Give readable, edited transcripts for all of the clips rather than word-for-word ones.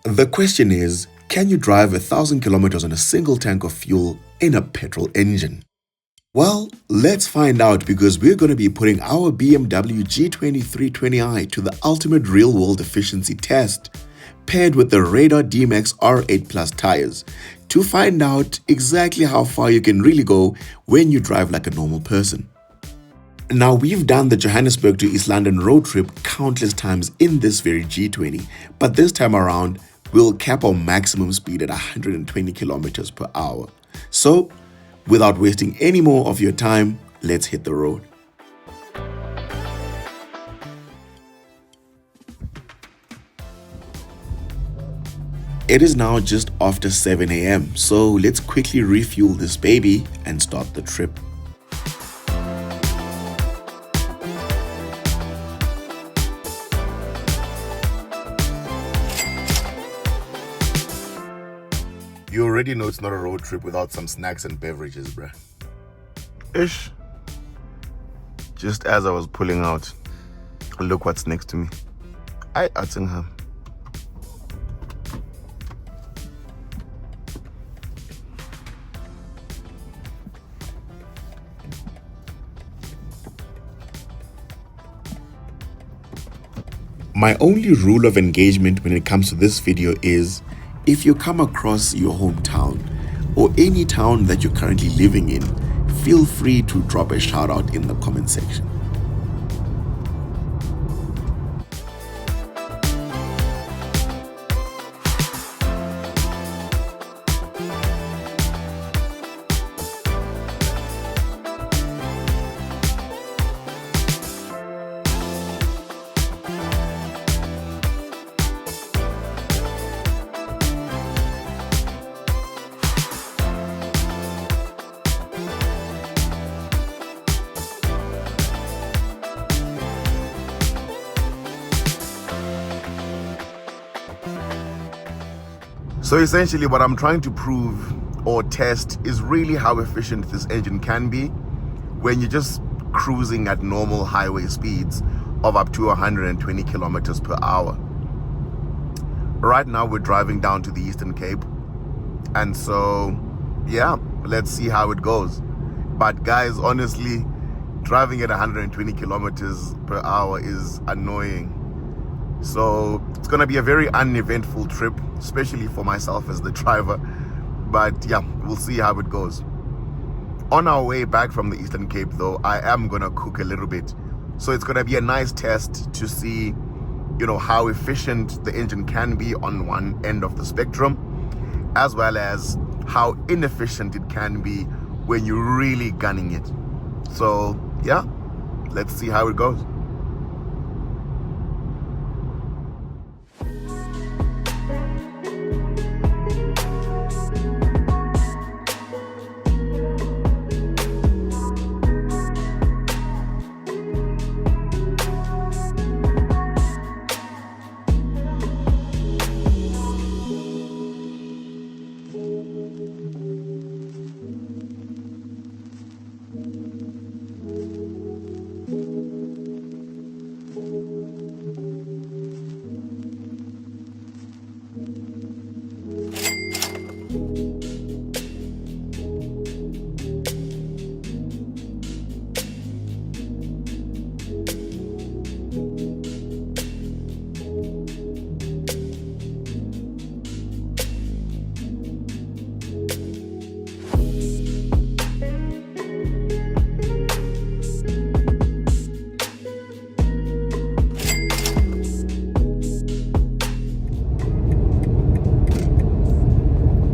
The question is, can you drive 1,000 kilometers on a single tank of fuel in a petrol engine? Well, let's find out, because we're going to be putting our BMW G20 320i to the ultimate real-world efficiency test, paired with the Radar Dimax R8 Plus tires, to find out exactly how far you can really go when you drive like a normal person. Now, we've done the Johannesburg to East London road trip countless times in this very G20, but this time around, we'll cap our maximum speed at 120 kilometers per hour. So, without wasting any more of your time, let's hit the road. It is now just after 7 a.m, so let's quickly refuel this baby and start the trip. You already know it's not a road trip without some snacks and beverages, bruh. Ish. Just as I was pulling out, look what's next to me. I Attingham. My only rule of engagement when it comes to this video is, if you come across your hometown or any town that you're currently living in, feel free to drop a shout out in the comment section. So essentially what I'm trying to prove or test is really how efficient this engine can be when you're just cruising at normal highway speeds of up to 120 kilometers per hour. Right now we're driving down to the Eastern Cape, and so yeah, let's see how it goes. But guys, honestly, driving at 120 kilometers per hour is annoying. So it's gonna be a very uneventful trip, especially for myself as the driver. But yeah, we'll see how it goes. On our way back from the Eastern Cape though, I am gonna cook a little bit. So it's gonna be a nice test to see, you know, how efficient the engine can be on one end of the spectrum, as well as how inefficient it can be when you're really gunning it. So yeah, let's see how it goes.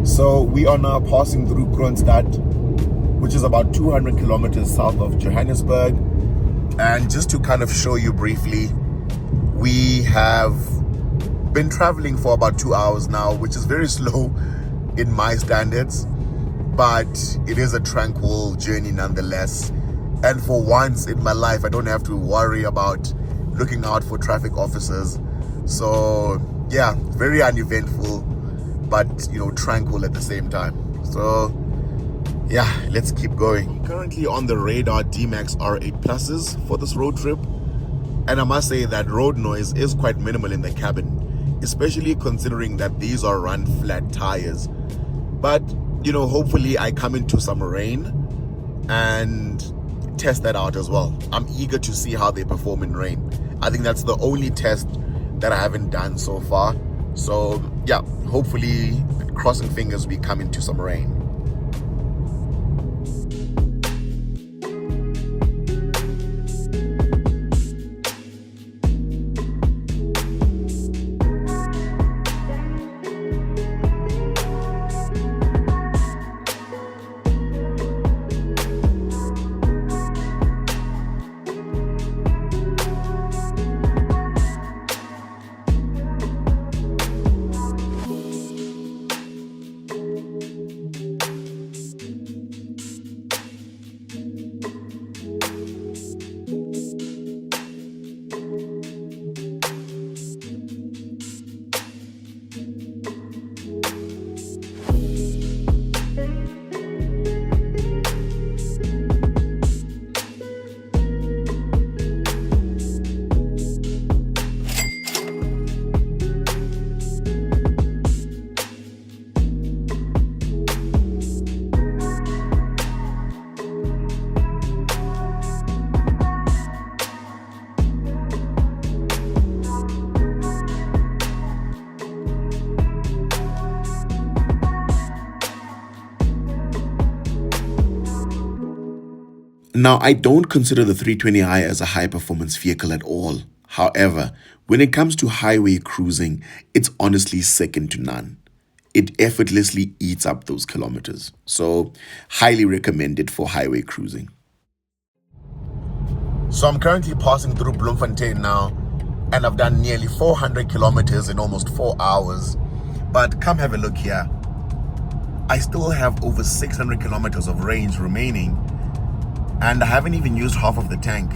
So we are now passing through Kronstat, which is about 200 kilometers south of Johannesburg. And just to kind of show you briefly, we have been traveling for about 2 hours now, which is very slow in my standards, but it is a tranquil journey nonetheless. And for once in my life, I don't have to worry about looking out for traffic officers. So yeah, very uneventful, but you know, tranquil at the same time. So yeah, let's keep going. Currently on the Radar Dimax R8 Pluses for this road trip, and I must say that road noise is quite minimal in the cabin. especially considering that these are run flat tires. But hopefully I come into some rain and test that out as well. I'm eager to see how they perform in rain. I think that's the only test that I haven't done so far. So yeah, hopefully, crossing fingers, we come into some rain. Now, I don't consider the 320i as a high-performance vehicle at all. However, when it comes to highway cruising, it's honestly second to none. It effortlessly eats up those kilometers. So, highly recommended for highway cruising. So I'm currently passing through Bloemfontein now, and I've done nearly 400 kilometers in almost 4 hours. But come have a look here. I still have over 600 kilometers of range remaining, and I haven't even used half of the tank.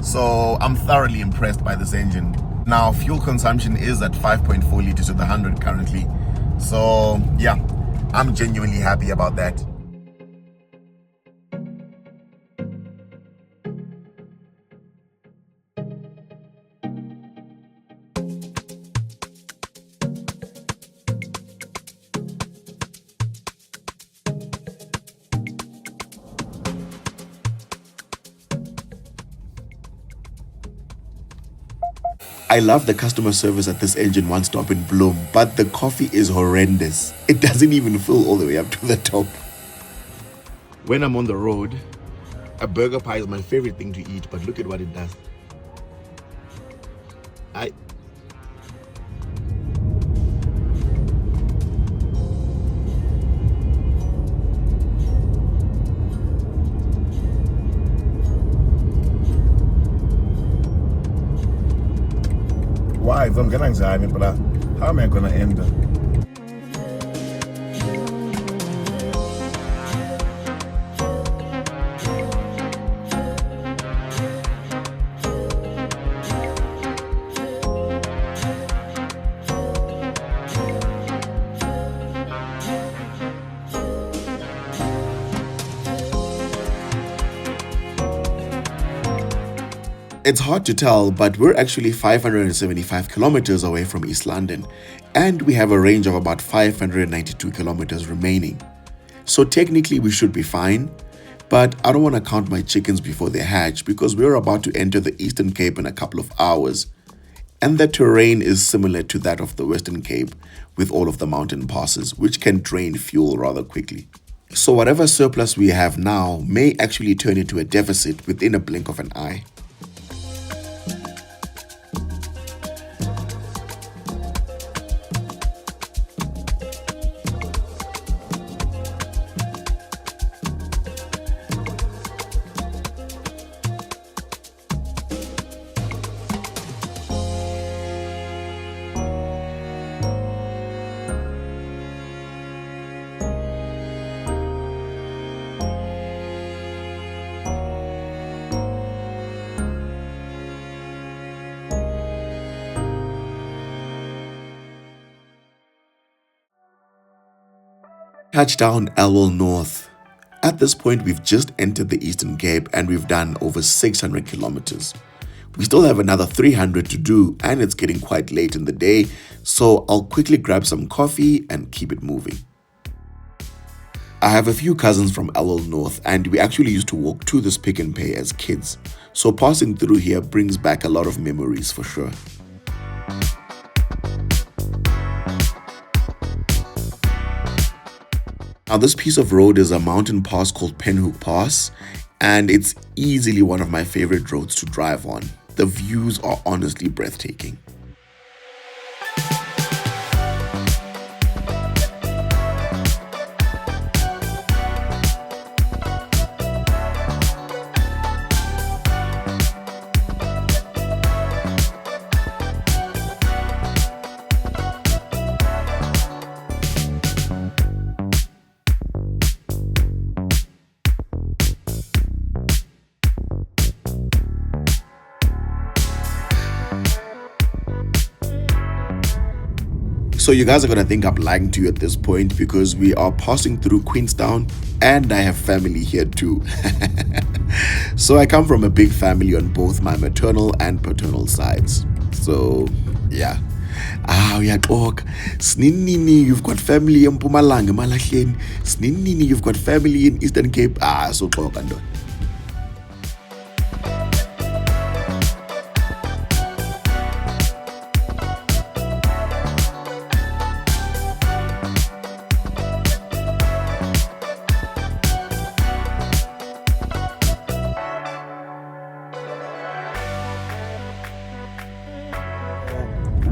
So I'm thoroughly impressed by this engine. Now, fuel consumption is at 5.4 liters to the 100 currently. So yeah, I'm genuinely happy about that. I love the customer service at this engine one stop in Bloem, but the coffee is horrendous. It doesn't even fill all the way up to the top. When I'm on the road, a burger pie is my favorite thing to eat, but look at what it does. Why? I'm gonna anxiety, but how am I gonna end it? It's hard to tell, but we're actually 575 kilometers away from East London, and we have a range of about 592 kilometers remaining. So technically we should be fine, but I don't want to count my chickens before they hatch because we're about to enter the Eastern Cape in a couple of hours. And the terrain is similar to that of the Western Cape with all of the mountain passes, which can drain fuel rather quickly. So whatever surplus we have now may actually turn into a deficit within a blink of an eye. Touchdown Elwell North. At this point, we've just entered the Eastern Cape and we've done over 600 kilometers. We still have another 300 to do, and it's getting quite late in the day, so I'll quickly grab some coffee and keep it moving. I have a few cousins from LL North, and we actually used to walk to this Pick n Pay as kids, so passing through here brings back a lot of memories for sure. Now this piece of road is a mountain pass called Penhoek Pass, and it's easily one of my favorite roads to drive on. The views are honestly breathtaking. So you guys are gonna think I'm lying to you at this point because we are passing through Queenstown and I have family here too. So I come from a big family on both my maternal and paternal sides. So yeah. Uyaxoka. Sninini, you've got family in Mpumalanga, Malahleni. Sninini, you've got family in Eastern Cape. So xoka ndo.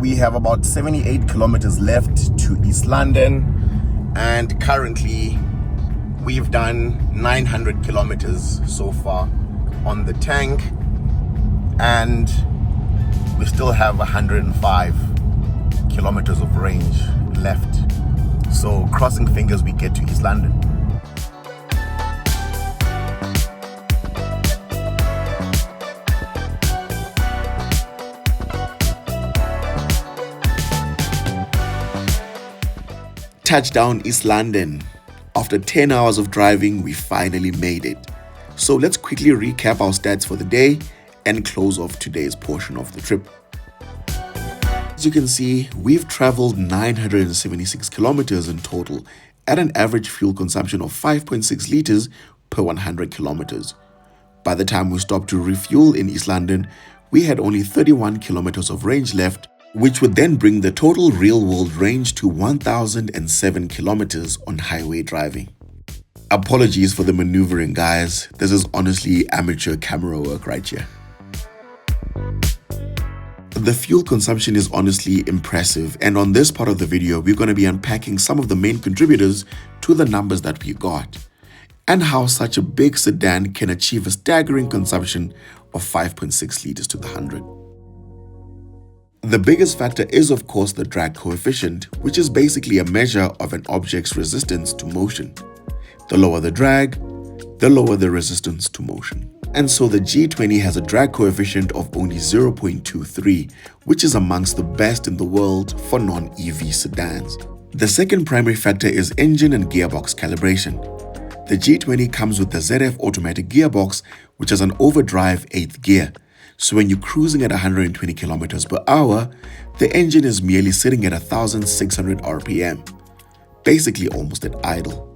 We have about 78 kilometers left to East London, and currently we've done 900 kilometers so far on the tank, and we still have 105 kilometers of range left. So crossing fingers we get to East London. Touchdown East London. After 10 hours of driving, we finally made it. So let's quickly recap our stats for the day and close off today's portion of the trip. As you can see, we've traveled 976 kilometers in total at an average fuel consumption of 5.6 liters per 100 kilometers. By the time we stopped to refuel in East London, we had only 31 kilometers of range left, which would then bring the total real-world range to 1,007 kilometers on highway driving. Apologies for the maneuvering, guys. This is honestly amateur camera work right here. The fuel consumption is honestly impressive, and on this part of the video, we're going to be unpacking some of the main contributors to the numbers that we got, and how such a big sedan can achieve a staggering consumption of 5.6 liters to the 100. The biggest factor is, of course, the drag coefficient, which is basically a measure of an object's resistance to motion. The lower the drag, the lower the resistance to motion. And so the G20 has a drag coefficient of only 0.23, which is amongst the best in the world for non-EV sedans. The second primary factor is engine and gearbox calibration. The G20 comes with the ZF automatic gearbox, which has an overdrive 8th gear. So when you're cruising at 120 kilometers per hour, the engine is merely sitting at 1,600 RPM, basically almost at idle.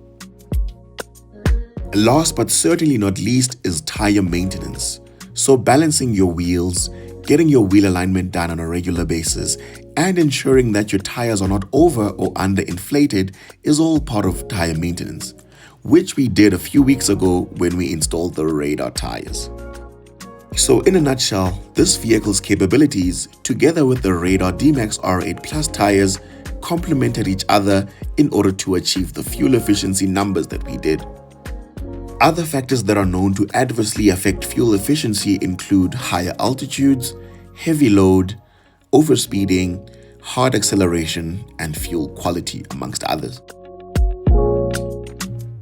Last but certainly not least is tire maintenance. So balancing your wheels, getting your wheel alignment done on a regular basis, and ensuring that your tires are not over or underinflated is all part of tire maintenance, which we did a few weeks ago when we installed the Radar tires. So in a nutshell, this vehicle's capabilities, together with the Radar Dimax R8 Plus tires, complemented each other in order to achieve the fuel efficiency numbers that we did. Other factors that are known to adversely affect fuel efficiency include higher altitudes, heavy load, overspeeding, hard acceleration, and fuel quality, amongst others.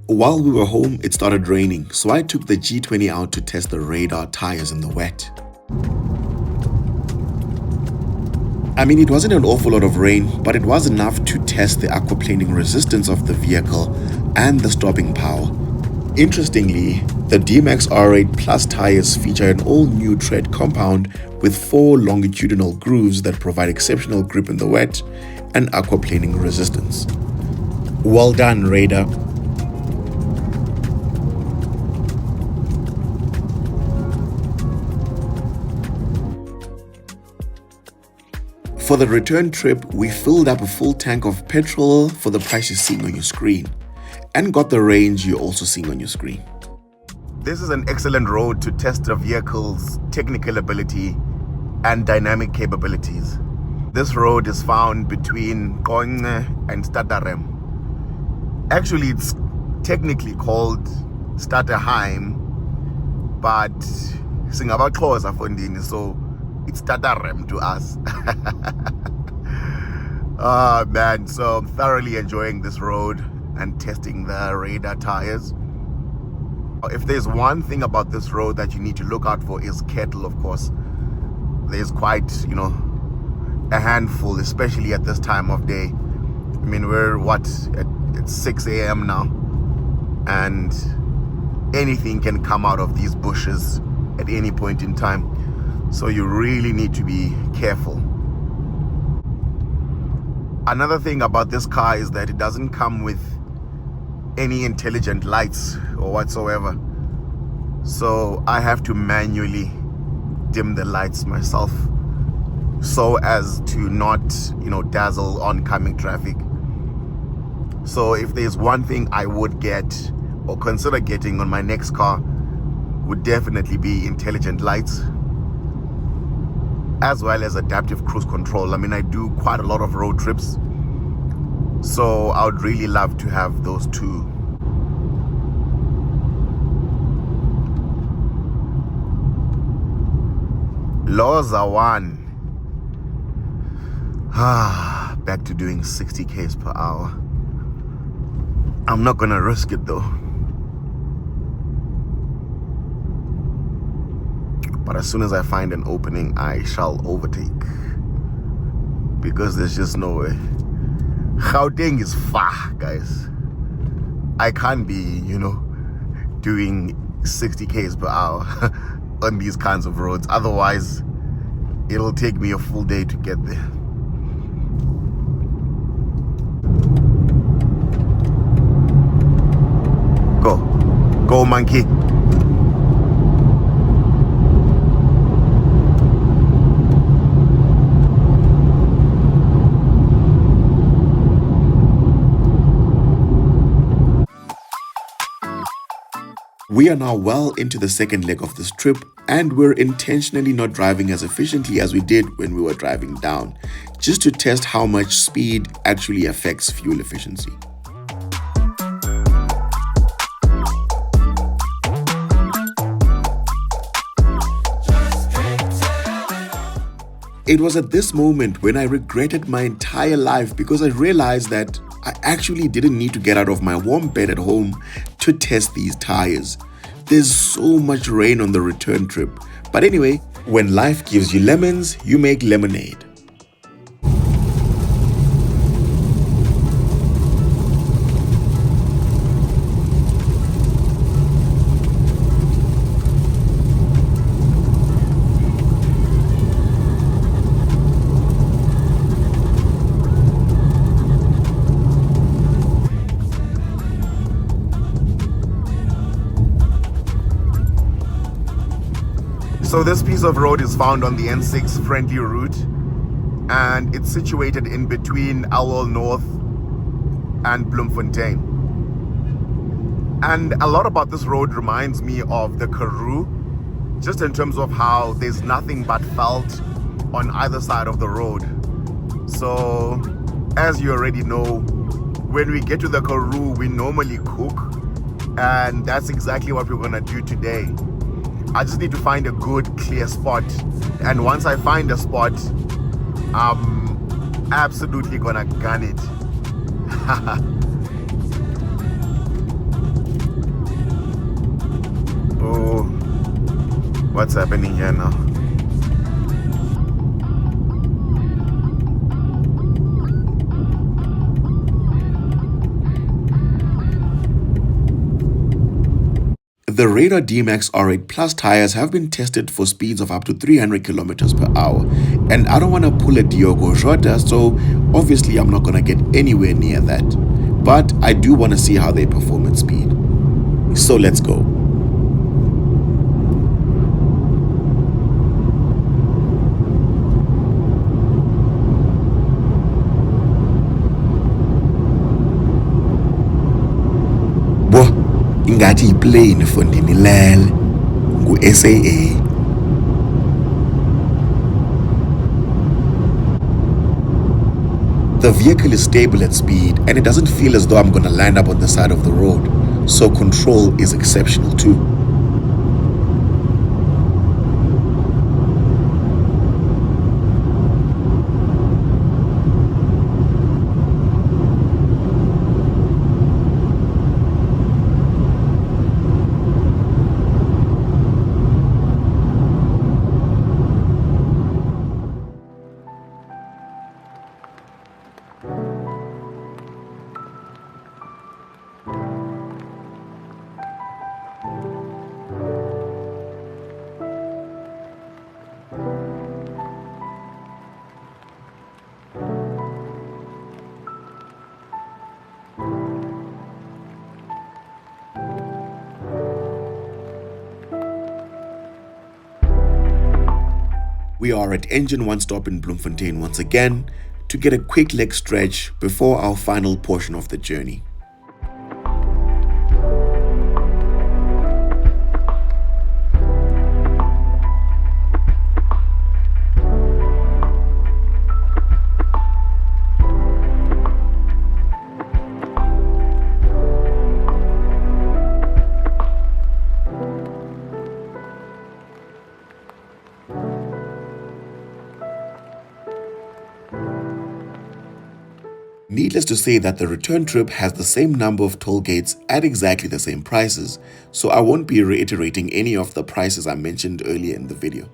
While we were home, it started raining, so I took the G20 out to test the Radar tires in the wet. I mean, it wasn't an awful lot of rain, but it was enough to test the aquaplaning resistance of the vehicle and the stopping power. Interestingly, the Dimax R8 Plus tires feature an all-new tread compound with 4 longitudinal grooves that provide exceptional grip in the wet and aquaplaning resistance. Well done, Radar. For the return trip, we filled up a full tank of petrol for the price you're seeing on your screen, and got the range you're also seeing on your screen. This is an excellent road to test the vehicle's technical ability and dynamic capabilities. This road is found between Kronstat and Stutterheim. Actually, it's technically called Stutterheim, but singabaXhosa fondini, so it's Stutterheim to us. Oh man, so I'm thoroughly enjoying this road and testing the Radar tires. If there's one thing about this road that you need to look out for is cattle, of course. There's quite, a handful, especially at this time of day. I mean, we're it's 6 a.m. now, and anything can come out of these bushes at any point in time. So you really need to be careful. Another thing about this car is that it doesn't come with any intelligent lights or whatsoever. So I have to manually dim the lights myself so as to not, dazzle oncoming traffic. So if there's one thing I would get or consider getting on my next car, would definitely be intelligent lights, as well as adaptive cruise control. I mean, I do quite a lot of road trips, so I would really love to have those two. Laws are one. Back to doing 60 k's per hour. I'm not gonna risk it though. But as soon as I find an opening, I shall overtake, because there's just no way. Gauteng is far, guys. I can't be, doing 60 k's per hour on these kinds of roads. Otherwise, it'll take me a full day to get there. Go, monkey. We are now well into the second leg of this trip, and we're intentionally not driving as efficiently as we did when we were driving down, just to test how much speed actually affects fuel efficiency. It was at this moment when I regretted my entire life, because I realized that I actually didn't need to get out of my warm bed at home to test these tires. There's so much rain on the return trip. But anyway, when life gives you lemons, you make lemonade. So this piece of road is found on the N6 friendly route, and it's situated in between Alwell North and Bloemfontein. And a lot about this road reminds me of the Karoo, just in terms of how there's nothing but veld on either side of the road. So as you already know, when we get to the Karoo, we normally cook, and that's exactly what we're gonna do today. I just need to find a good clear spot, and once I find a spot, I'm absolutely gonna gun it. Oh, what's happening here now? The Radar Dimax R8 Plus tires have been tested for speeds of up to 300 kilometers per hour, and I don't want to pull a Diogo Jota, so obviously I'm not going to get anywhere near that. But I do want to see how they perform at speed. So let's go. Ingathi iplane fondini lele ngu-SAA. The vehicle is stable at speed and it doesn't feel as though I'm going to land up on the side of the road, so control is exceptional too. We are at Engine One Stop in Bloemfontein once again to get a quick leg stretch before our final portion of the journey. Needless to say that the return trip has the same number of toll gates at exactly the same prices, so I won't be reiterating any of the prices I mentioned earlier in the video.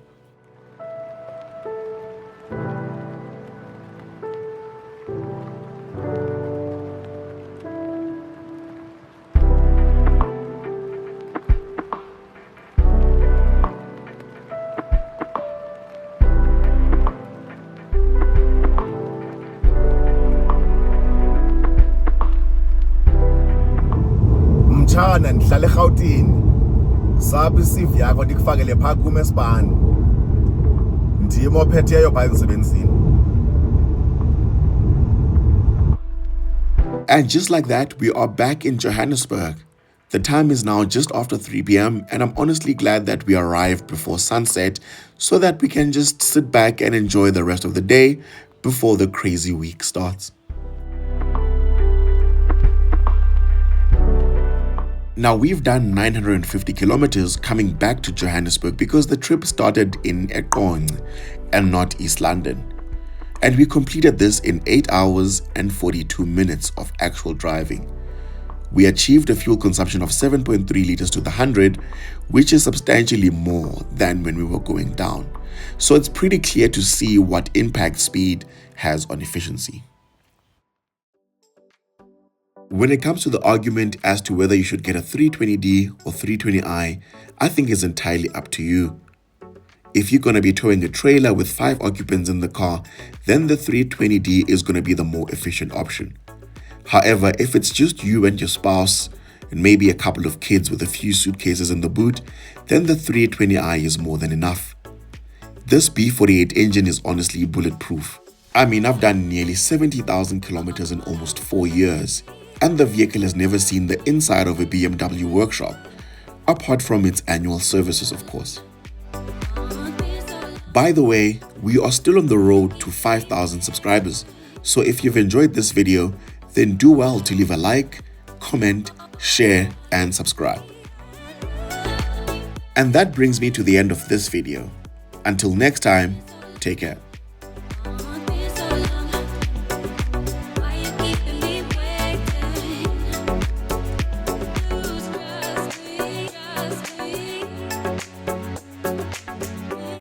Mtshana ndihlala eGauteng. Saphi CV yakho ndikufakele phaa kum esibani. Ndim ophetheyo phaa emsebenzini. And just like that, we are back in Johannesburg. The time is now just after 3 p.m. and I'm honestly glad that we arrived before sunset so that we can just sit back and enjoy the rest of the day before the crazy week starts. Now we've done 950 kilometers coming back to Johannesburg because the trip started in Eqonce and not East London. And we completed this in 8 hours and 42 minutes of actual driving. We achieved a fuel consumption of 7.3 liters to the 100, which is substantially more than when we were going down. So it's pretty clear to see what impact speed has on efficiency. When it comes to the argument as to whether you should get a 320D or 320i, I think it's entirely up to you. If you're going to be towing a trailer with 5 occupants in the car, then the 320D is going to be the more efficient option. However, if it's just you and your spouse, and maybe a couple of kids with a few suitcases in the boot, then the 320i is more than enough. This B48 engine is honestly bulletproof. I mean, I've done nearly 70,000 kilometers in almost 4 years. And the vehicle has never seen the inside of a BMW workshop, apart from its annual services, of course. By the way, we are still on the road to 5,000 subscribers, so if you've enjoyed this video, then do well to leave a like, comment, share, and subscribe. And that brings me to the end of this video. Until next time, take care.